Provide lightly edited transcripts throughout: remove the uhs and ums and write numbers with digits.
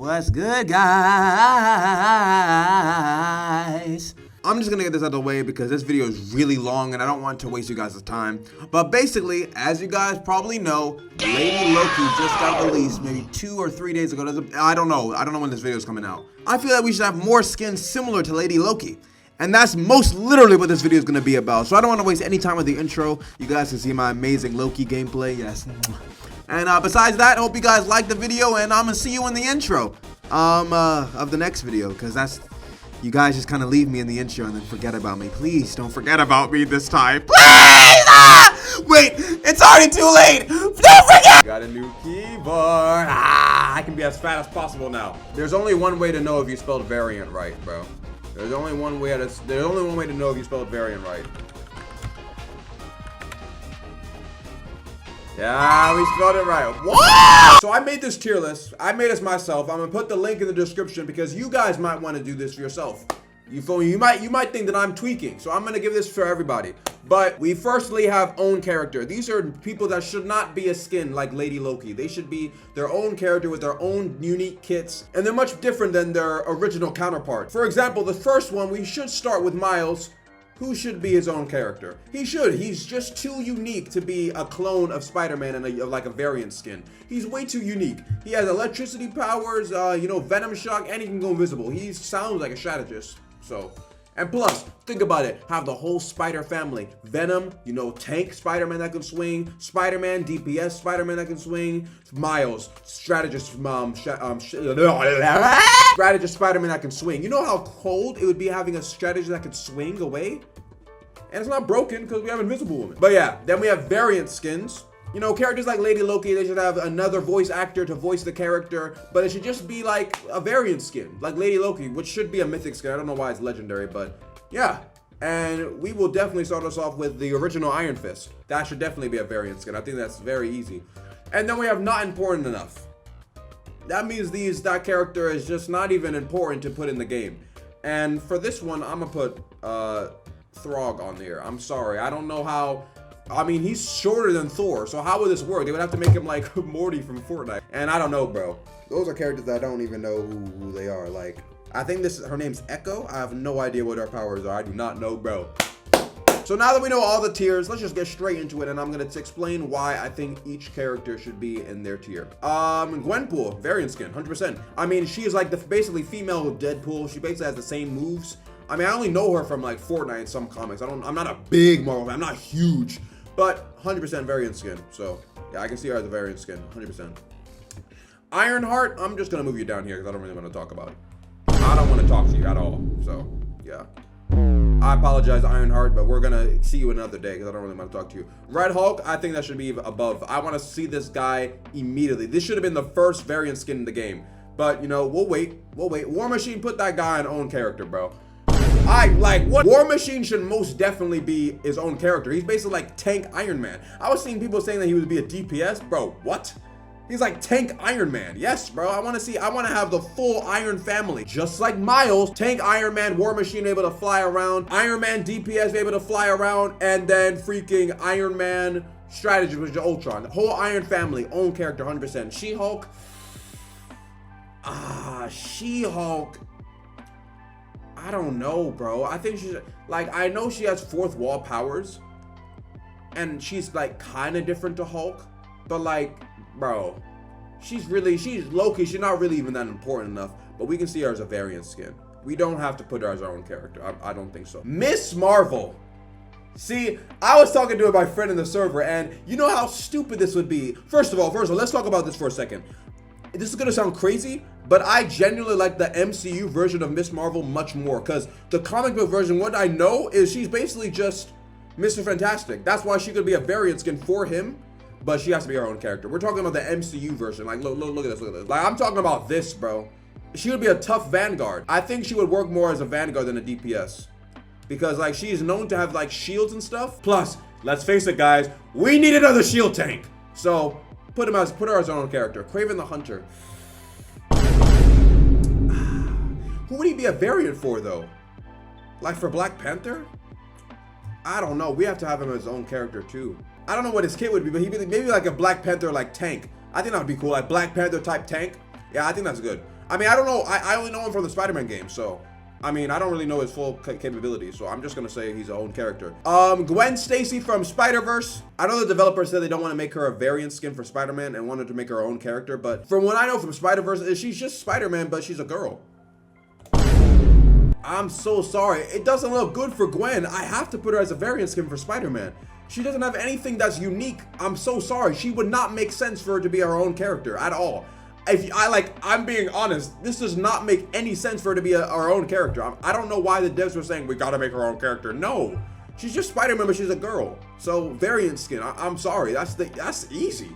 What's good, guys? I'm just gonna get this out of the way because this video is really long and I don't want to waste you guys' time. But basically, as you guys probably know, Lady Loki just got released maybe 2 or 3 days ago. I don't know when this video is coming out. I feel that we should have more skins similar to Lady Loki. And that's most literally what this video is gonna be about. So I don't want to waste any time with the intro. You guys can see my amazing Loki gameplay, yes. And besides that, I hope you guys like the video, and I'm gonna see you in the intro of the next video, because that's, you guys just kind of leave me in the intro and then forget about me. Please don't forget about me this time. Please! Wait, it's already too late. Don't forget. Got a new keyboard. I can be as fat as possible now. There's only one way to know if you spelled variant right, bro. There's only one way to know if you spelled variant right. Yeah, we spelled it right. What? So I made this tier list. I made this myself. I'm gonna put the link in the description because you guys might want to do this for yourself. You feel me? You might think that I'm tweaking. So I'm gonna give this for everybody. But we firstly have own character. These are people that should not be a skin like Lady Loki. They should be their own character with their own unique kits. And they're much different than their original counterpart. For example, the first one, we should start with Miles, who should be his own character. He should. He's just too unique to be a clone of Spider-Man and like a variant skin. He's way too unique. He has electricity powers, Venom shock, and he can go invisible. He sounds like a strategist. So, and plus, think about it. Have the whole Spider family. Venom, tank Spider-Man that can swing. Spider-Man, DPS Spider-Man that can swing. Miles, strategist, strategist Spider-Man that can swing. You know how cold it would be having a strategist that could swing away? And it's not broken because we have Invisible Woman. But yeah, then we have variant skins. Characters like Lady Loki, they should have another voice actor to voice the character, but it should just be like a variant skin, like Lady Loki, which should be a mythic skin. I don't know why it's legendary, but yeah. And we will definitely start us off with the original Iron Fist. That should definitely be a variant skin. I think that's very easy. And then we have not important enough. That means that character is just not even important to put in the game. And for this one, I'm gonna put Throg on there. I'm sorry, I don't know how. I mean, he's shorter than Thor, so how would this work? They would have to make him like Morty from Fortnite. And I don't know, bro. Those are characters that I don't even know who they are. Like, I think her name's Echo. I have no idea what her powers are. I do not know, bro. So now that we know all the tiers, let's just get straight into it, and I'm gonna explain why I think each character should be in their tier. Gwenpool, variant skin, 100%. I mean, she is like the basically female Deadpool. She basically has the same moves. I mean, I only know her from like Fortnite and some comics. I'm not a big Marvel fan. I'm not huge. But 100% variant skin. So yeah, I can see her as a variant skin, 100%. Ironheart, I'm just gonna move you down here because I don't really want to talk about it. I don't want to talk to you at all. So yeah, I apologize, Ironheart, but we're gonna see you another day because I don't really want to talk to you. Red Hulk, I think that should be above. I want to see this guy immediately. This should have been the first variant skin in the game. But we'll wait. War Machine, put that guy in own character, bro. What? War Machine should most definitely be his own character. He's basically like Tank Iron Man. I was seeing people saying that he would be a DPS. Bro, what? He's like Tank Iron Man. Yes, bro. I want to have the full Iron family. Just like Miles, Tank Iron Man, War Machine able to fly around, Iron Man DPS able to fly around, and then freaking Iron Man strategy, which is Ultron. The whole Iron family, own character, 100%. She-Hulk. She-Hulk. I don't know, bro. I think she's like, I know she has fourth wall powers and she's like kind of different to Hulk, but like, bro, she's Loki. She's not really even that important enough, but we can see her as a variant skin. We don't have to put her as our own character. I don't think so. Miss Marvel. See, I was talking to my friend in the server, and you know how stupid this would be. First of all, let's talk about this for a second. This is gonna sound crazy, but I genuinely like the MCU version of Miss Marvel much more, because the comic book version, what I know is she's basically just Mr. Fantastic. That's why she could be a variant skin for him, but she has to be her own character. We're talking about the MCU version. Like, look at this, Like, I'm talking about this, bro. She would be a tough Vanguard. I think she would work more as a Vanguard than a DPS, because like she's known to have like shields and stuff. Plus, let's face it, guys, we need another shield tank. So put her as her own character. Kraven the Hunter. Who would he be a variant for though? Like for Black Panther? I don't know. We have to have him as his own character too. I don't know what his kit would be, but he'd be maybe like a Black Panther like tank. I think that would be cool. Like Black Panther type tank. Yeah, I think that's good. I mean, I don't know. I only know him from the Spider-Man game, so I mean, I don't really know his full capabilities, so I'm just gonna say he's his own character. Gwen Stacy from Spider-Verse. I know the developers said they don't want to make her a variant skin for Spider-Man and wanted to make her own character, but from what I know from Spider-Verse, is she's just Spider-Man, but she's a girl. I'm so sorry. It doesn't look good for Gwen. I have to put her as a variant skin for Spider-Man. She doesn't have anything that's unique. I'm so sorry. She would not make sense for her to be her own character at all. I'm being honest, this does not make any sense for her to be our own character. I don't know why the devs were saying we gotta make her own character. No, she's just Spider-Man, but she's a girl. So variant skin. I'm sorry, that's easy,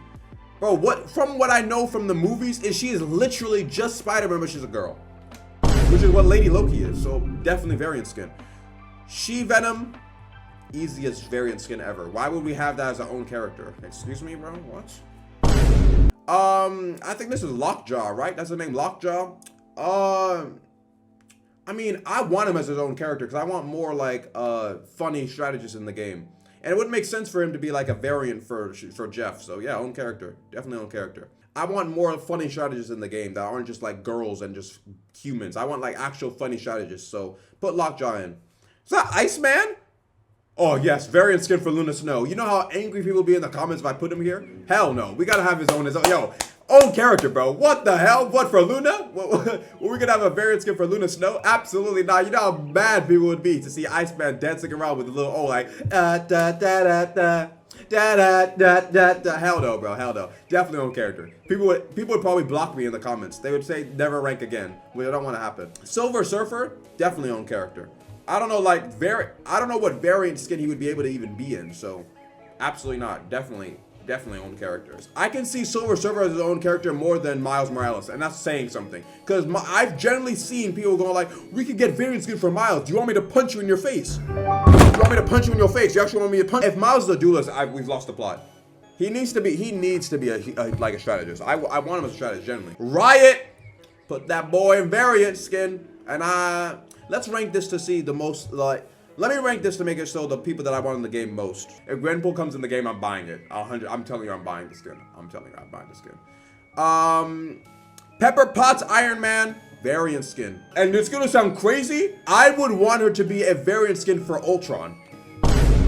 bro. From what I know from the movies is she is literally just Spider-Man, but she's a girl, which is what Lady Loki is. So definitely variant skin. She-Venom, easiest variant skin ever. Why would we have that as our own character? Excuse me, bro. What? I think this is Lockjaw, right? That's the name, Lockjaw. I mean, I want him as his own character because I want more like funny strategists in the game, and it wouldn't make sense for him to be like a variant for Jeff. So yeah, own character, definitely own character. I want more funny strategists in the game that aren't just like girls and just humans. I want like actual funny strategists. So put Lockjaw in. Is that Iceman? Oh yes, variant skin for Luna Snow. You know how angry people be in the comments if I put him here? Hell no, we gotta have his own. Yo, own character, bro. What the hell? What for Luna? We're gonna have a variant skin for Luna Snow? Absolutely not. You know how mad people would be to see Iceman dancing around with a little da da da da da. Hell no, bro. Hell no. Definitely own character. People would probably block me in the comments. They would say never rank again, which I don't want to happen. Silver Surfer, definitely own character. I don't know, I don't know what variant skin he would be able to even be in, so absolutely not. Definitely own characters. I can see Silver Surfer as his own character more than Miles Morales, and that's saying something. Because I've generally seen people going like, we could get variant skin for Miles. Do you want me to punch you in your face? Do you want me to punch you in your face? You actually want me to punch? If Miles is a duelist, we've lost the plot. He needs to be like a strategist. I want him as a strategist, generally. Riot! Put that boy in variant skin, and let's rank this to see the most, let me rank this to make it so the people that I want in the game most. If Gwenpool comes in the game, I'm buying it. I'm telling you, I'm buying the skin. I'm telling you, I'm buying the skin. Pepper Potts Iron Man, variant skin. And it's gonna sound crazy. I would want her to be a variant skin for Ultron.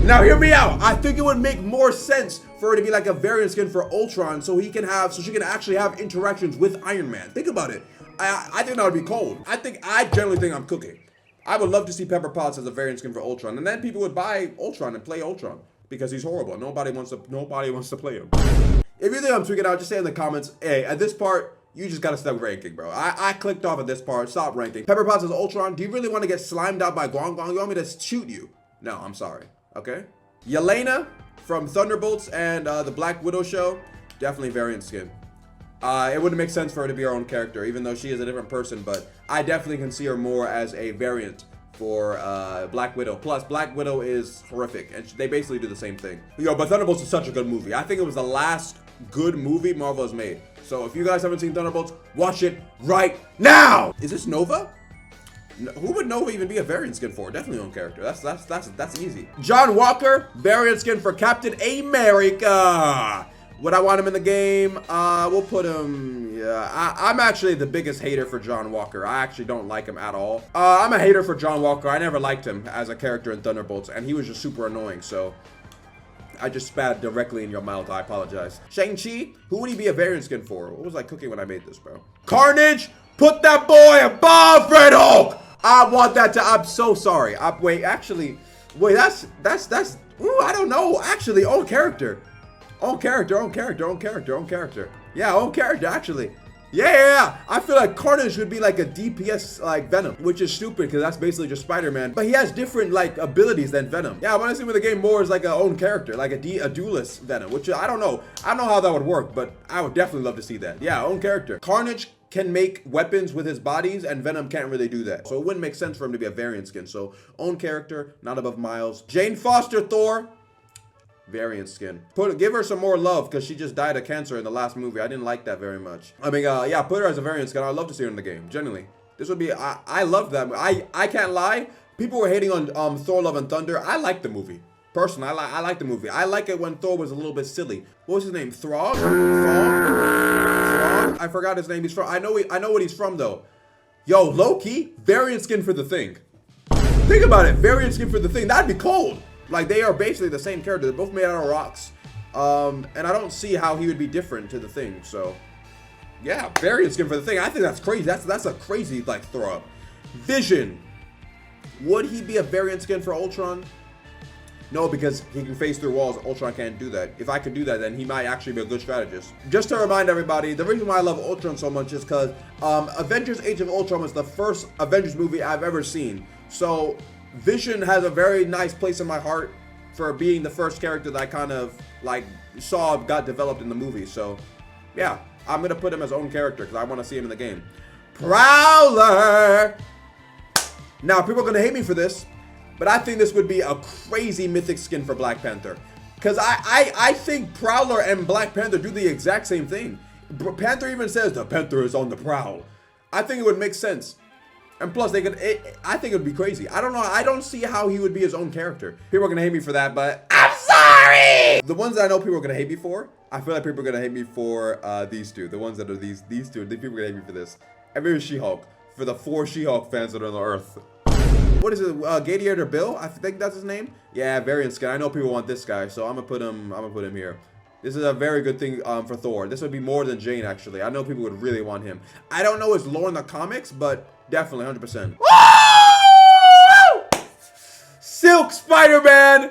Now hear me out. I think it would make more sense for her to be like a variant skin for Ultron so she can actually have interactions with Iron Man. Think about it. I think that would be cold. I generally think I'm cooking. I would love to see Pepper Potts as a variant skin for Ultron, and then people would buy Ultron and play Ultron because he's horrible. Nobody wants to play him. If you think I'm tweaking out, just say in the comments, hey, at this part, you just gotta stop ranking, bro. I clicked off at this part. Stop ranking. Pepper Potts as Ultron. Do you really want to get slimed out by Guang Guang? You want me to shoot you? No, I'm sorry. Okay. Yelena from Thunderbolts and the Black Widow show, definitely variant skin. It wouldn't make sense for her to be her own character, even though she is a different person, but I definitely can see her more as a variant for Black Widow. Plus, Black Widow is horrific, and they basically do the same thing. Yo, but Thunderbolts is such a good movie. I think it was the last good movie Marvel has made. So if you guys haven't seen Thunderbolts, watch it right now! Is this Nova? No, who would Nova even be a variant skin for? Definitely own character. That's easy. John Walker, variant skin for Captain America. Would I want him in the game? We'll put him, yeah. I'm actually the biggest hater for John Walker. I actually don't like him at all. I'm a hater for John Walker. I never liked him as a character in Thunderbolts, and he was just super annoying, so I just spat directly in your mouth. I apologize. Shang-Chi, who would he be a variant skin for? What was I cooking when I made this, bro? Carnage, put that boy above Red Hulk! I want that to, I'm so sorry. Wait, that's, ooh, I don't know. Actually, own character. Own character. Yeah, own character, actually. Yeah. I feel like Carnage would be like a DPS like Venom, which is stupid because that's basically just Spider-Man. But he has different like abilities than Venom. Yeah, I want to see with the game more is like a own character, like a duelist Venom, which I don't know. I don't know how that would work, but I would definitely love to see that. Yeah, own character. Carnage can make weapons with his bodies, and Venom can't really do that. So it wouldn't make sense for him to be a variant skin. So own character, not above Miles. Jane Foster Thor. Variant skin. Give her some more love because she just died of cancer in the last movie. I didn't like that very much. I mean, yeah, put her as a variant skin. I'd love to see her in the game. Genuinely, this would be. I love that. I can't lie. People were hating on Thor: Love and Thunder. I like the movie. Personally, I like the movie. I like it when Thor was a little bit silly. What was his name? Throg? I forgot his name. He's from. I know what he's from though. Yo, Loki, variant skin for the Thing. Think about it, variant skin for the Thing. That'd be cold. Like they are basically the same character. They're both made out of rocks. And I don't see how he would be different to the Thing. So, yeah, variant skin for the Thing. I think that's crazy. That's a crazy like throw up. Vision. Would he be a variant skin for Ultron? No, because he can phase through walls. Ultron can't do that. If I could do that, then he might actually be a good strategist. Just to remind everybody, the reason why I love Ultron so much is because Avengers Age of Ultron was the first Avengers movie I've ever seen. So Vision has a very nice place in my heart for being the first character that I kind of like saw got developed in the movie. So yeah, I'm going to put him as own character because I want to see him in the game. Prowler! Now, people are going to hate me for this, but I think this would be a crazy mythic skin for Black Panther. Because I think Prowler and Black Panther do the exact same thing. Panther even says, the Panther is on the prowl. I think it would make sense. And plus, I think it would be crazy. I don't know. I don't see how he would be his own character. People are going to hate me for that, but I'm sorry! The ones that I know people are going to hate me for, I feel like people are going to hate me for these two. The ones that are these two, people are going to hate me for this. And maybe She-Hulk. For the 4 She-Hulk fans that are on the earth. What is it? Gladiator Bill? I think that's his name. Yeah, variant skin. I know people want this guy, so I'm gonna put him here. This is a very good thing for Thor. This would be more than Jane, actually. I know people would really want him. I don't know his lore in the comics, but definitely 100%. Silk Spider-Man.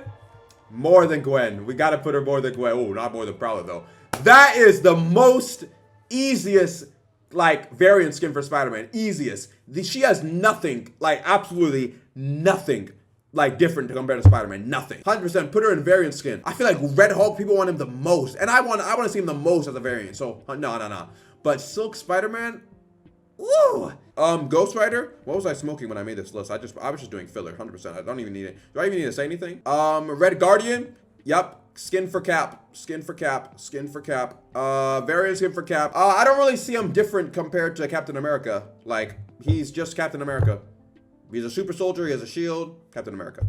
More than Gwen. We gotta put her more than Gwen. Oh, not more than Prowler though. That is the most easiest like variant skin for Spider-Man. Easiest. She has nothing, like absolutely nothing like different to compare to Spider-Man. Nothing. 100%. Put her in variant skin. I feel like Red Hulk, people want him the most. And I want to see him the most as a variant. So no. But Silk Spider-Man, woo! Ghost Rider. What was I smoking when I made this list? I was just doing filler, 100%. I don't even need it. Do I even need to say anything? Red Guardian. Yep. Skin for Cap. Skin for Cap. Skin for Cap. Variant skin for Cap. I don't really see him different compared to Captain America. Like, he's just Captain America. He's a super soldier. He has a shield. Captain America.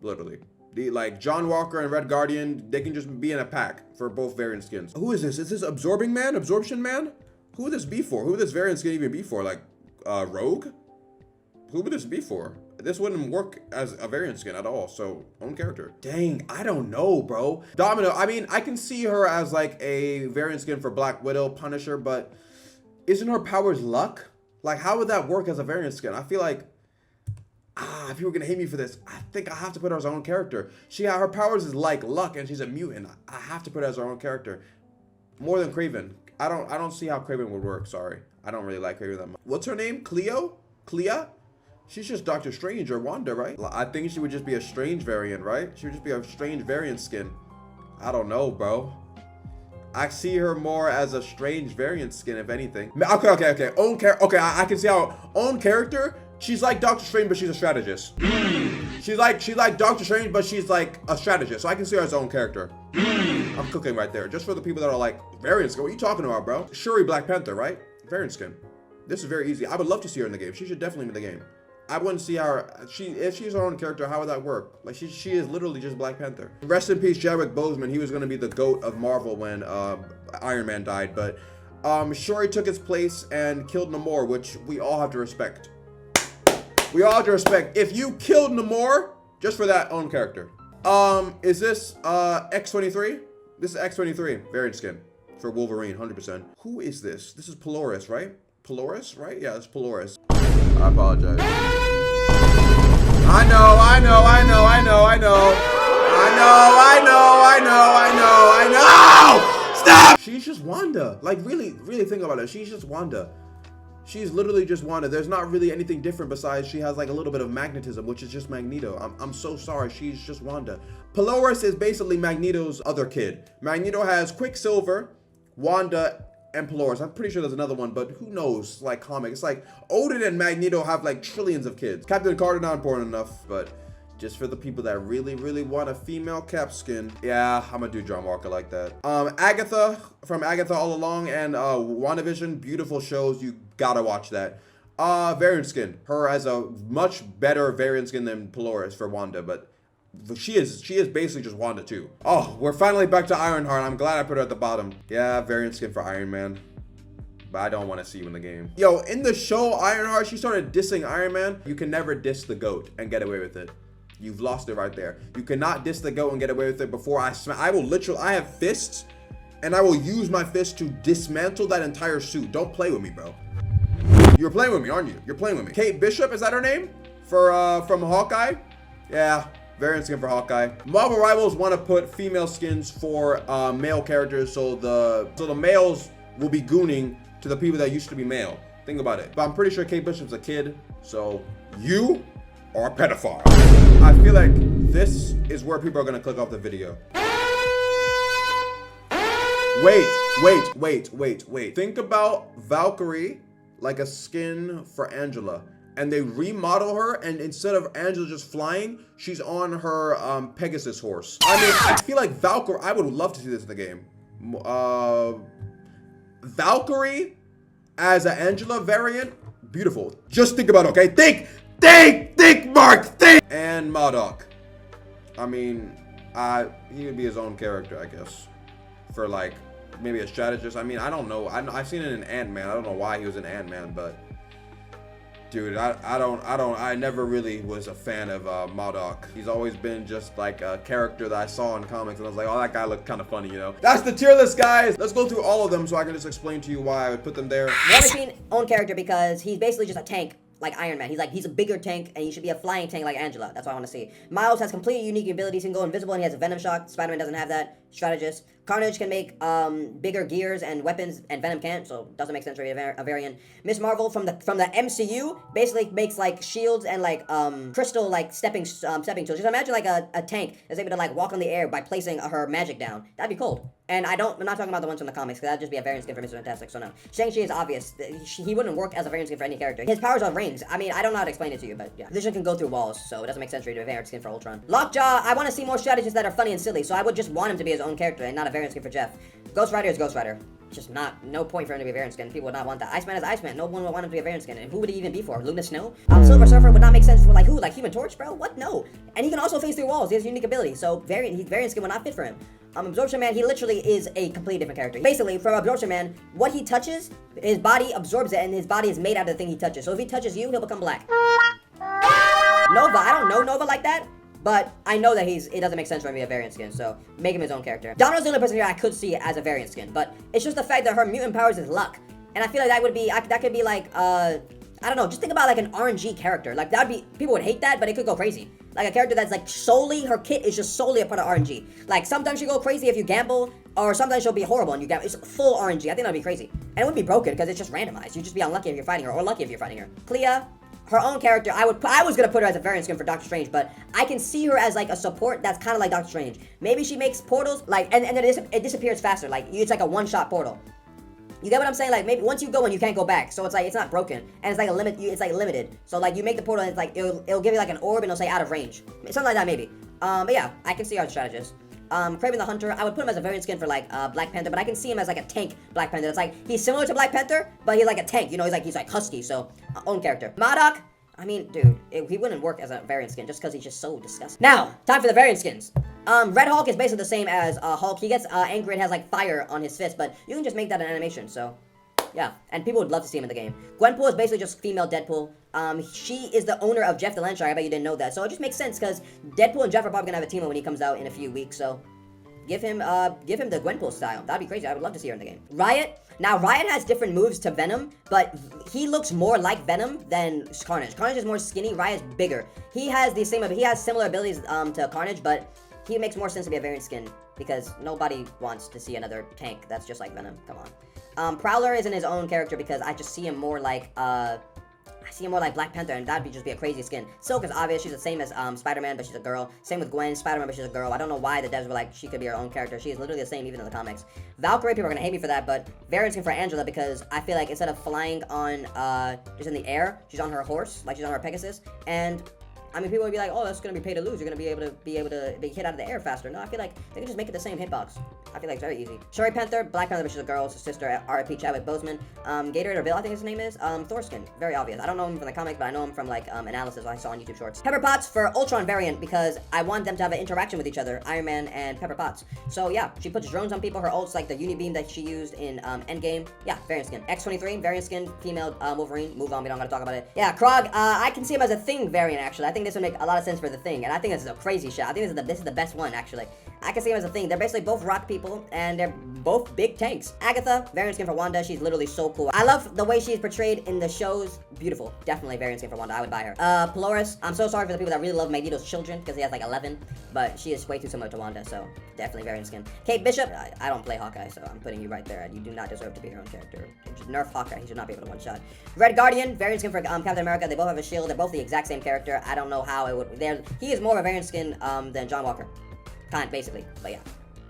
Literally. Like, John Walker and Red Guardian, they can just be in a pack for both variant skins. Who is this? Is this Absorbing Man? Absorption Man? Who would this be for? Who would this variant skin even be for? Like, Rogue? Who would this be for? This wouldn't work as a variant skin at all, so own character. Dang, I don't know, bro. Domino, I mean, I can see her as like a variant skin for Black Widow, Punisher, but isn't her powers luck? Like, how would that work as a variant skin? I feel like, if you were gonna hate me for this, I think I have to put her as her own character. Her powers is like luck, and she's a mutant. I have to put her as her own character. More than Kraven. I don't see how Kraven would work, sorry. I don't really like Kraven that much. What's her name? Cleo? Clea? She's just Doctor Strange or Wanda, right? I think she would just be a Strange variant, right? She would just be a Strange variant skin. I don't know, bro. I see her more as a Strange variant skin, if anything. Okay. Okay, I can see how own character. She's like Doctor Strange, but she's a strategist. She's like Doctor Strange, but she's like a strategist. So I can see her as her own character. I'm cooking right there. Just for the people that are like, variant skin, what are you talking about, bro? Shuri Black Panther, right? Variant skin. This is very easy. I would love to see her in the game. She should definitely be in the game. I wouldn't see how if she's her own character, how would that work? Like she is literally just Black Panther. Rest in peace, Chadwick Boseman. He was gonna be the GOAT of Marvel when Iron Man died, but Shuri took his place and killed Namor, which we all have to respect. We all have to respect. If you killed Namor, just for that own character. Is this X-23? This is X-23 variant skin for Wolverine, 100%. Who is this? This is Polaris, right? Polaris, right? Yeah, it's Polaris. I apologize. I know. Stop! She's just Wanda. Like, really think about it. She's just Wanda. She's literally just Wanda. There's not really anything different besides she has like a little bit of magnetism, which is just Magneto. I'm so sorry. She's just Wanda. Polaris is basically Magneto's other kid. Magneto has Quicksilver, Wanda, and Polaris. I'm pretty sure there's another one, but who knows? Like comic. It's like Odin and Magneto have like trillions of kids. Captain Carter not important enough, but just for the people that really want a female Cap skin, yeah, I'm gonna do John Walker like that. Agatha from Agatha All Along and WandaVision, beautiful shows. You gotta watch that. Variant skin. Her as a much better variant skin than Polaris for Wanda, but she is basically just Wanda too. Oh, we're finally back to Ironheart. I'm glad I put her at the bottom. Yeah, variant skin for Iron Man. but I don't want to see you in the game. Yo, in the show Ironheart, she started dissing Iron Man. You can never diss the GOAT and get away with it. You've lost it right there. You cannot diss the GOAT and get away with it before I will literally, I have fists, and I will use my fist to dismantle that entire suit. Don't play with me, bro. You're playing with me, aren't you? You're playing with me. Kate Bishop, is that her name? From Hawkeye? Yeah, variant skin for Hawkeye. Marvel Rivals want to put female skins for male characters, so the males will be gooning to the people that used to be male. Think about it. But I'm pretty sure Kate Bishop's a kid, so you are a pedophile. I feel like this is where people are gonna click off the video. Wait. Think about Valkyrie like a skin for Angela, and they remodel her, and instead of Angela just flying, she's on her Pegasus horse. I mean, I feel like Valkyrie, I would love to see this in the game. Valkyrie as an Angela variant, beautiful. Just think about it, okay? Think, Mark, think! And MODOK. I mean, he would be his own character, I guess. For like, maybe a strategist. I mean, I don't know. I've seen it in Ant-Man. I don't know why he was in Ant-Man, but dude, I never really was a fan of MODOK. He's always been just like a character that I saw in comics, and I was like, oh, that guy looked kind of funny, you know? That's the tier list, guys. Let's go through all of them so I can just explain to you why I would put them there. Never seen own character because he's basically just a tank like Iron Man. He's a bigger tank, and he should be a flying tank like Angela. That's what I want to see. Miles has completely unique abilities. He can go invisible, and he has a Venom Shock. Spider-Man doesn't have that. Strategist. Carnage can make bigger gears and weapons, and Venom can't, so doesn't make sense for a variant. Miss Marvel from the MCU basically makes like shields and like crystal like stepping tools. Just imagine like a tank is able to like walk on the air by placing her magic down. That'd be cool. And I'm not talking about the ones from the comics, because that'd just be a variant skin for Mr. Fantastic, so no. Shang-Chi is obvious. He wouldn't work as a variant skin for any character. His powers are rings. I mean, I don't know how to explain it to you, but yeah. Vision can go through walls, so it doesn't make sense for you to do a variant skin for Ultron. Lockjaw, I want to see more strategists that are funny and silly, so I would just want him to be his own character and not a variant skin for Jeff. Ghost Rider is Ghost Rider. Just no point for him to be a variant skin. People would not want that. Iceman is Iceman. No one would want him to be a variant skin. And who would he even be for? Luna Snow? Silver Surfer would not make sense for like who? Like Human Torch, bro? What? No. And he can also phase through walls. He has a unique ability. So variant skin would not fit for him. Absorption Man, he literally is a completely different character. Basically, from Absorption Man, what he touches, his body absorbs it, and his body is made out of the thing he touches. So if he touches you, he'll become black. Nova, I don't know Nova like that, but I know that it doesn't make sense for him to be a variant skin, so make him his own character. Domino's the only person here I could see as a variant skin, but it's just the fact that her mutant powers is luck. And I feel like that could be like, I don't know, just think about like an RNG character. Like people would hate that, but it could go crazy. Like a character that's like solely, her kit is just solely a part of RNG. Like sometimes she'll go crazy if you gamble, or sometimes she'll be horrible and you gamble. It's full RNG. I think that'd be crazy. And it would be broken because it's just randomized. You'd just be unlucky if you're fighting her, or lucky if you're fighting her. Clea, her own character, I was gonna put her as a variant skin for Doctor Strange, but I can see her as like a support that's kind of like Doctor Strange. Maybe she makes portals, like, and then it disappears faster. Like, it's like a one-shot portal. You get what I'm saying? Like, maybe once you go in, you can't go back. So it's like, it's not broken. And it's like it's like limited. So like, you make the portal and it's like, it'll give you like an orb and it'll say out of range. Something like that, maybe. But yeah, I can see our strategist. Kraven the Hunter, I would put him as a variant skin for like, Black Panther, but I can see him as like a tank Black Panther. It's like, he's similar to Black Panther, but he's like a tank, you know? He's like husky, so, own character. MODOK, I mean, dude, he wouldn't work as a variant skin just because he's just so disgusting. Now, time for the variant skins. Red Hulk is basically the same as Hulk. He gets angry and has like fire on his fist, but you can just make that an animation, so yeah. And people would love to see him in the game. Gwenpool is basically just female Deadpool. She is the owner of Jeff the Land Shark. I bet you didn't know that. So it just makes sense because Deadpool and Jeff are probably gonna have a team up when he comes out in a few weeks, so give him the Gwenpool style. That'd be crazy. I would love to see her in the game. Riot. Now, Riot has different moves to Venom, but he looks more like Venom than Carnage. Carnage is more skinny, Riot's bigger. He has similar abilities to Carnage, but he makes more sense to be a variant skin because nobody wants to see another tank that's just like Venom. Come on. Prowler isn't his own character because I just see him more like Black Panther, and that'd just be a crazy skin. Silk is obvious. She's the same as Spider-Man, but she's a girl. Same with Gwen, Spider-Man, but she's a girl. I don't know why the devs were like, she could be her own character. She is literally the same even in the comics. Valkyrie, people are gonna hate me for that, but variant skin for Angela because I feel like instead of flying on just in the air, she's on her horse, like she's on her Pegasus, and I mean, people would be like, oh, that's gonna be pay to lose. You're gonna be able to be hit out of the air faster. No, I feel like they can just make it the same hitbox. I feel like it's very easy. Shuri Panther, Black Panther, which is a girl's sister, R.I.P. Chadwick Boseman. Gatorade or Bill, I think his name is. Thorskin, very obvious. I don't know him from the comics, but I know him from like analysis I saw on YouTube Shorts. Pepper Potts for Ultron variant because I want them to have an interaction with each other, Iron Man and Pepper Potts. So yeah, she puts drones on people. Her ult's like the Unibeam that she used in Endgame. Yeah, variant skin. X-23, variant skin, female Wolverine. Move on, we don't gotta talk about it. Yeah, Krog, I can see him as a Thing variant actually. I think this would make a lot of sense for the Thing, and I think this is a crazy shot. I think this is the best one actually. I can see him as a Thing. They're basically both rock people, and they're both big tanks. Agatha, variant skin for Wanda. She's literally so cool. I love the way she's portrayed in the shows. Beautiful. Definitely variant skin for Wanda. I would buy her. Polaris, I'm so sorry for the people that really love Magneto's children, because he has like 11, but she is way too similar to Wanda, so definitely variant skin. Kate Bishop, I don't play Hawkeye, so I'm putting you right there. You do not deserve to be your own character. Nerf Hawkeye. He should not be able to one-shot. Red Guardian, variant skin for Captain America. They both have a shield. They're both the exact same character. I don't know how it would... He is more of a variant skin than John Walker. Basically, but yeah.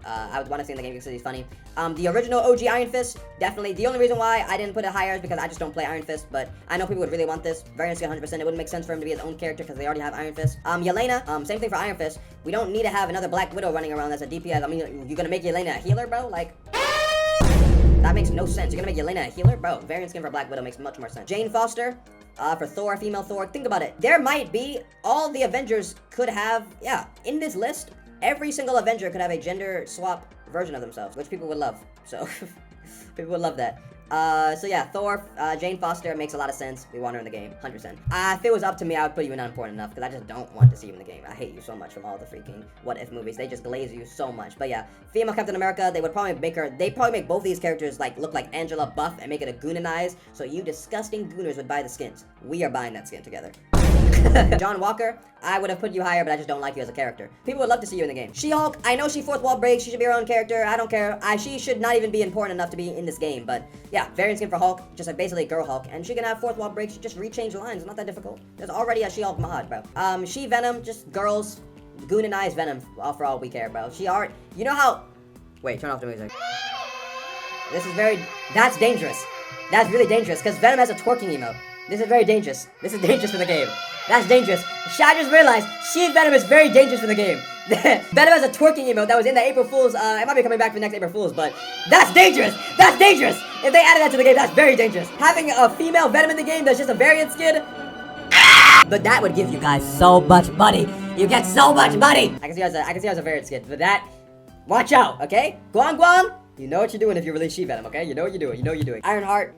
I would want to see in the game because he's funny. The original OG Iron Fist, definitely. The only reason why I didn't put it higher is because I just don't play Iron Fist, but I know people would really want this. Variant skin 100%. It wouldn't make sense for him to be his own character because they already have Iron Fist. Yelena, same thing for Iron Fist. We don't need to have another Black Widow running around that's a DPS. I mean, you're gonna make Yelena a healer, bro? Like... That makes no sense. You're gonna make Yelena a healer? Bro, variant skin for Black Widow makes much more sense. Jane Foster, for Thor, female Thor. Think about it. There might be... All the Avengers could have... Yeah, in this list... Every single Avenger could have a gender swap version of themselves, which people would love. So, people would love that. So yeah, Thor, Jane Foster makes a lot of sense. We want her in the game, 100%. If it was up to me, I would put you in Unimportant Enough, because I just don't want to see you in the game. I hate you so much from all the freaking what-if movies. They just glaze you so much. But yeah, female Captain America, they'd probably make both these characters like look like Angela buff and make it a Goonanize, so you disgusting Gooners would buy the skins. We are buying that skin together. John Walker, I would have put you higher, but I just don't like you as a character. People would love to see you in the game. She-Hulk, I know she fourth wall breaks, she should be her own character, I don't care. She should not even be important enough to be in this game, but yeah, variant skin for Hulk, just basically girl Hulk, and she can have fourth wall breaks, she just rechange lines, it's not that difficult. There's already a She-Hulk mod, bro. She-Venom, just girls, Goonanize Venom, for all we care, bro. You know how... Wait, turn off the music. That's dangerous. That's really dangerous, because Venom has a twerking emote. This is very dangerous. This is dangerous for the game. That's dangerous. I just realized She-Venom is very dangerous for the game. Venom has a twerking emote that was in the April Fool's. It might be coming back for the next April Fool's, but that's dangerous. That's dangerous. If they added that to the game, that's very dangerous. Having a female Venom in the game that's just a variant skin. But that would give you guys so much money. You get so much money. I can see her as a variant skin. But that, watch out, okay? Guang, you know what you're doing if you release She-Venom, okay? You know what you're doing. You know what you're doing. Ironheart.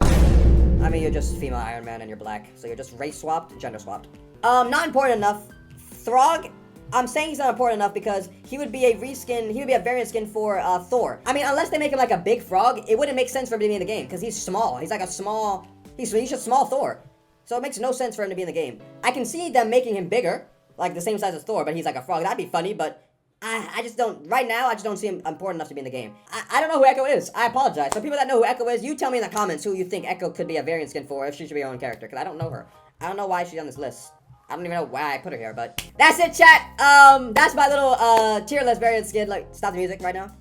I mean, you're just female Iron Man and you're black, so you're just race swapped, gender swapped. Not important enough. Throg, I'm saying he's not important enough because he would be a variant skin for Thor. I mean, unless they make him like a big frog, it wouldn't make sense for him to be in the game because he's small. He's like a small, he's just small Thor. So it makes no sense for him to be in the game. I can see them making him bigger, like the same size as Thor, but he's like a frog. That'd be funny, but I just don't, right now, I just don't see him important enough to be in the game. I don't know who Echo is. I apologize. So people that know who Echo is, you tell me in the comments who you think Echo could be a variant skin for, if she should be her own character, because I don't know her. I don't know why she's on this list. I don't even know why I put her here, but that's it, chat. That's my little tier list variant skin. Like, stop the music right now.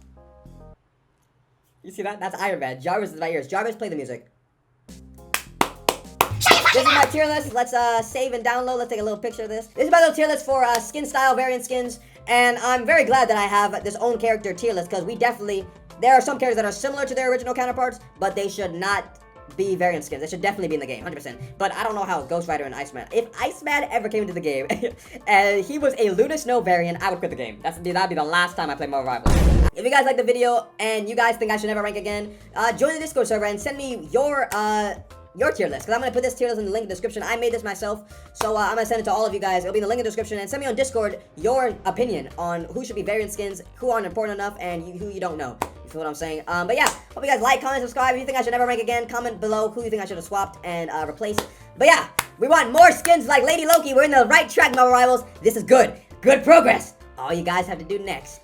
You see that? That's Iron Man. Jarvis is in my ears. Jarvis, play the music. This is my tier list. Let's save and download. Let's take a little picture of this. This is my little tier list for skin style variant skins. And I'm very glad that I have this own character tier list because there are some characters that are similar to their original counterparts, but they should not be variant skins. They should definitely be in the game, 100%. But I don't know how Ghost Rider and Iceman. If Iceman ever came into the game and he was a Luna Snow variant, I would quit the game. That'd be the last time I play Marvel Rivals. If you guys like the video and you guys think I should never rank again, join the Discord server and send me your tier list, because I'm going to put this tier list in the link in the description. I made this myself, so I'm going to send it to all of you guys. It'll be in the link in the description, and send me on Discord your opinion on who should be variant skins, who aren't important enough, and who you don't know. You feel what I'm saying? But yeah, hope you guys like, comment, subscribe. If you think I should never rank again, comment below who you think I should have swapped and replaced. But yeah, we want more skins like Lady Loki. We're in the right track, Marvel Rivals. This is good. Good progress. All you guys have to do next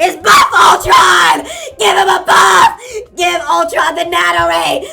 is buff Ultron! Give him a buff! Give Ultron the Nano Ray!